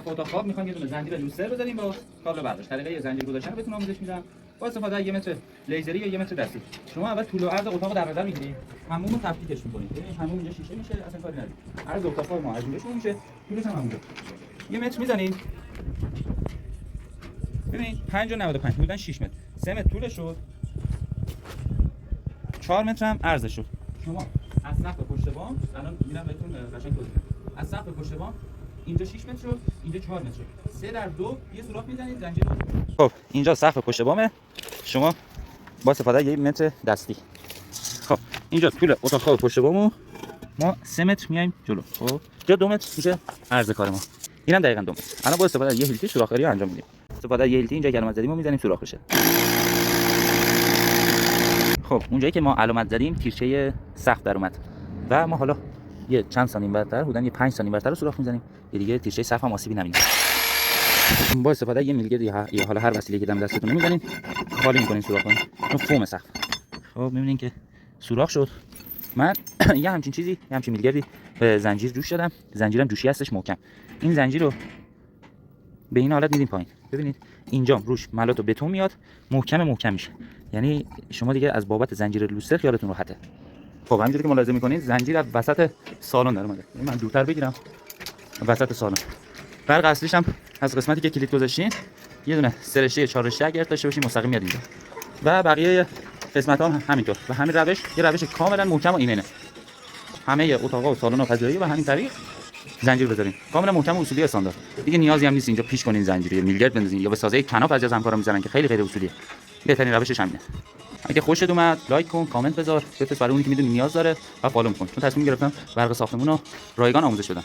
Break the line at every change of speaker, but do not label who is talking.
سقف اتاق خواب میخوام یه دونه زنجیر لوستر بذاریم با کابل برداشت. طریقه زنجیر گذاشتن رو بهتون آموزش میدم با استفاده از 1 متر لیزری یا 1 متر دستی. شما اول طول و عرض اتاق در نظر میگیرید، حموم رو تفکیکش میکنید. ببینید حموم اینجا شیشه میشه، اصلا کاری نداره. عرض اتاق ما از اینجا شروع میشه، طولش هم همونجا 1 متر میزنید. ببینید 5.95 حدوداً 6 متر، 3 متر طولش شد، 4 متر هم عرضش شد. شما از سقف پشت بام الان میرم بهتون قشنگ توضیح میدم. از سقف پشت بام اینجا 6 متر شد، اینجا 4 متر شد. 3 در 2 یه سوراخ میزنید زنجیر رو. خب اینجا سقف پشت بامه. شما با استفاده از 1 متر دستی. خب اینجا طول اتاق خواب پشت بامو ما 3 متر میایم جلو. خب جا 2 متر میشه عرض کار ما. اینم دقیقاً 2 متر. الان با استفاده از یه هیلتی سوراخ‌کاری انجام میدیم. استفاده از یه هیلتی اینجا علامت زدیم و میزنیم سوراخ بشه. خب اونجایی که ما علامت زدیم تیرچه سقف در اومد و ما حالا یه چند سانتی برتر بودن، یه 5 سانتی برتر رو سوراخ میزنیم. یه دیگه تیرچه سقف هم آسیبی نمی‌بینه. با استفاده از یه میلگرد یا حالا هر وسیله‌ای که دم دستتون می‌زنین خالی می‌کنین سوراخ کنین. اون فوم سقف. خب می‌بینین که سوراخ شد. من یه همچین چیزی، یه همچین میلگردی به زنجیر جوش دادم. زنجیرم جوشی هستش محکم. این زنجیر رو به این حالت میدیم پایین. ببینید اینجا روش ملات و بتون میاد، محکم میشه. یعنی شما دیگه از بابت زنجیر لوستر خیالتون راحته. خب همینجوری که ملاحظه میکنید زنجیر از وسط سالن در اومده. من دورتر بگیرم. وسط سالن. فرق اصلیش هم از قسمتی که کلید گذاشتین یه دونه سه رشته 4 رشته اگر داشته باشین مستقیم میاد اینجا. و بقیه قسمت‌ها هم همینطور. و همین روش یه روش کاملا محکم و ایمنه. همه اتاق‌ها و سالن و فضایی و همین طریق زنجیر بذارین. کاملا محکم و اصولی استاندارد. دیگه نیازی هم نیست اینجا پیش کنین زنجیری میلگرد بندازین یا به سازه کناف از همکارا میذارن که خیلی غیر اصولیه. بهترین روشش همینه. اگه خوشت اومد لایک کن، کامنت بذار، بفرست برای اونی که میدونی نیاز داره و فالو کن. چون تصمیم گرفتم برق ساختمون رو رایگان آموزش بدم.